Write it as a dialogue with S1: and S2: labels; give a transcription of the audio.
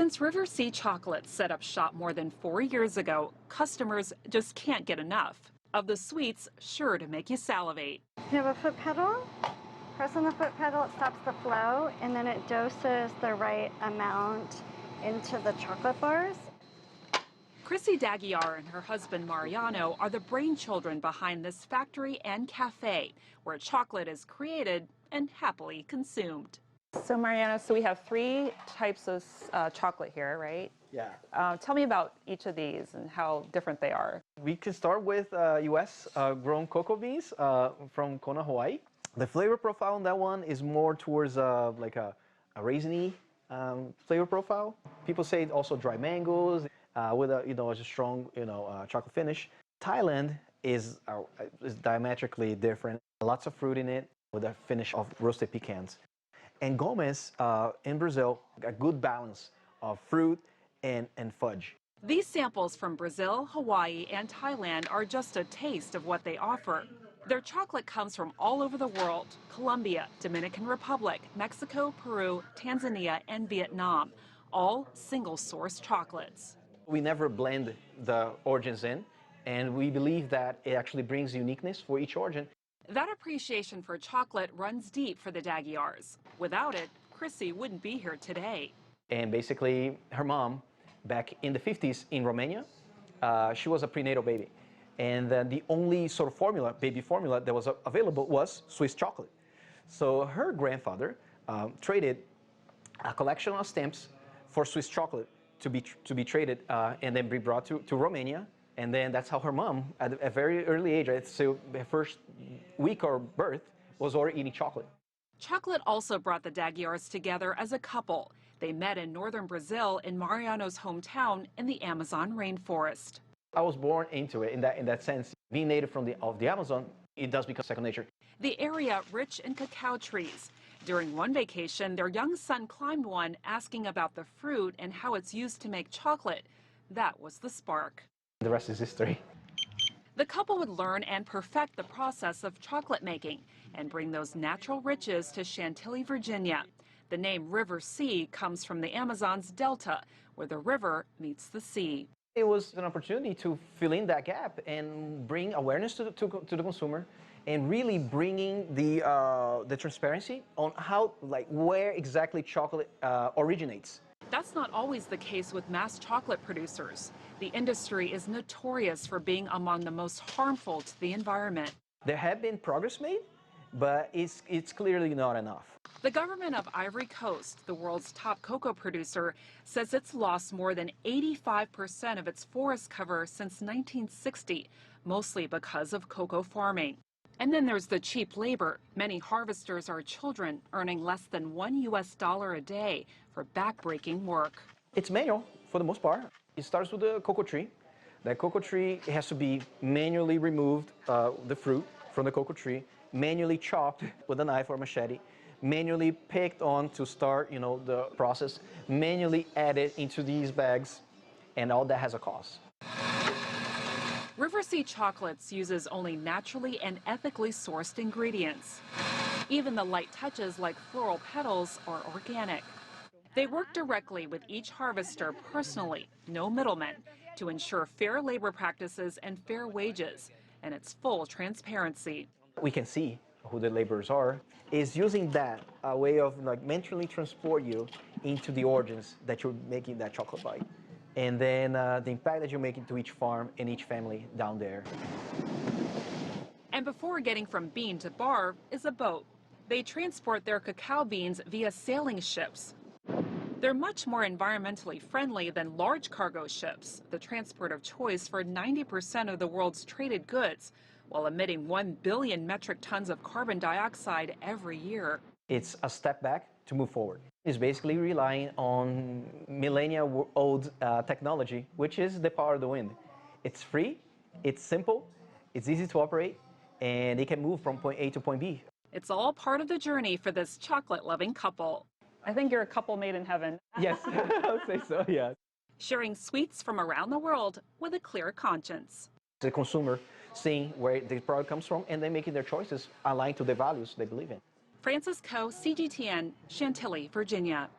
S1: Since River Sea Chocolates set up shop more than 4 years ago, customers just can't get enough of the sweets sure to make you salivate.
S2: You have a foot pedal. Press on the foot pedal, it stops the flow, and then it doses the right amount into the chocolate bars.
S1: Chrissy Daguiar and her husband Mariano are the brainchildren behind this factory and cafe, where chocolate is created and happily consumed.
S3: So Mariano, so we have 3 types of chocolate here, right?
S4: Yeah.
S3: Tell me about each of these and how different they are.
S4: We can start with U.S. Grown cocoa beans from Kona, Hawaii. The flavor profile on that one is more towards like a raisiny flavor profile. People say also dry mangoes with a strong chocolate finish. Thailand is diametrically different. Lots of fruit in it with a finish of roasted pecans. And Gomez in Brazil, a good balance of fruit and fudge.
S1: These samples from Brazil, Hawaii, and Thailand are just a taste of what they offer. Their chocolate comes from all over the world: Colombia, Dominican Republic, Mexico, Peru, Tanzania, and Vietnam, all single-source chocolates.
S4: We never blend the origins in, and we believe that it actually brings uniqueness for each origin.
S1: That appreciation for chocolate runs deep for the Daguiars. Without it, Chrissy wouldn't be here today.
S4: And basically, her mom, back in the 50s in Romania, she was a prenatal baby. And then the only sort of formula, baby formula that was available was Swiss chocolate. So her grandfather traded a collection of stamps for Swiss chocolate to be traded and then be brought to Romania. And then that's how her mom, at a very early age, so her first week of birth, was already eating chocolate.
S1: Chocolate also brought the Daguiars together as a couple. They met in northern Brazil in Mariano's hometown in the Amazon rainforest.
S4: I was born into it in that sense. Being native of the Amazon, it does become second nature.
S1: The area rich in cacao trees. During one vacation, their young son climbed one, asking about the fruit and how it's used to make chocolate. That was the spark.
S4: The rest is history.
S1: The couple would learn and perfect the process of chocolate making and bring those natural riches to Chantilly, Virginia. The name River Sea comes from the Amazon's delta, where the river meets the sea.
S4: It was an opportunity to fill in that gap and bring awareness to the consumer, and really bringing the transparency on how, where exactly chocolate originates.
S1: That's not always the case with mass chocolate producers. The industry is notorious for being among the most harmful to the environment.
S4: There have been progress made, but it's clearly not enough.
S1: The government of Ivory Coast, the world's top cocoa producer, says it's lost more than 85% of its forest cover since 1960, mostly because of cocoa farming. And then there's the cheap labor. Many harvesters are children, earning less than $1 a day for backbreaking work.
S4: It's manual for the most part. It starts with the cocoa tree. That cocoa tree has to be manually removed, the fruit from the cocoa tree, manually chopped with a knife or machete, manually picked on to start, the process, manually added into these bags, and all that has a cost.
S1: River Sea Chocolates uses only naturally and ethically sourced ingredients. Even the light touches like floral petals are organic. They work directly with each harvester personally, no middlemen, to ensure fair labor practices and fair wages, and it's full transparency.
S4: We can see who the laborers are. Is using that a way of mentally transport you into the origins that you're making that chocolate by. And then the impact that you're making to each farm and each family down there.
S1: And before getting from bean to bar is a boat. They transport their cacao beans via sailing ships. They're much more environmentally friendly than large cargo ships, the transport of choice for 90% of the world's traded goods, while emitting 1 billion metric tons of carbon dioxide every year.
S4: It's a step back to move forward. It's basically relying on millennia-old technology, which is the power of the wind. It's free, it's simple, it's easy to operate, and it can move from point A to point B.
S1: It's all part of the journey for this chocolate-loving couple.
S3: I think you're a couple made in heaven.
S4: Yes, I would say so, yeah.
S1: Sharing sweets from around the world with a clear conscience.
S4: The consumer seeing where the product comes from and then making their choices aligned to the values they believe in.
S1: Francis Coe, CGTN, Chantilly, Virginia.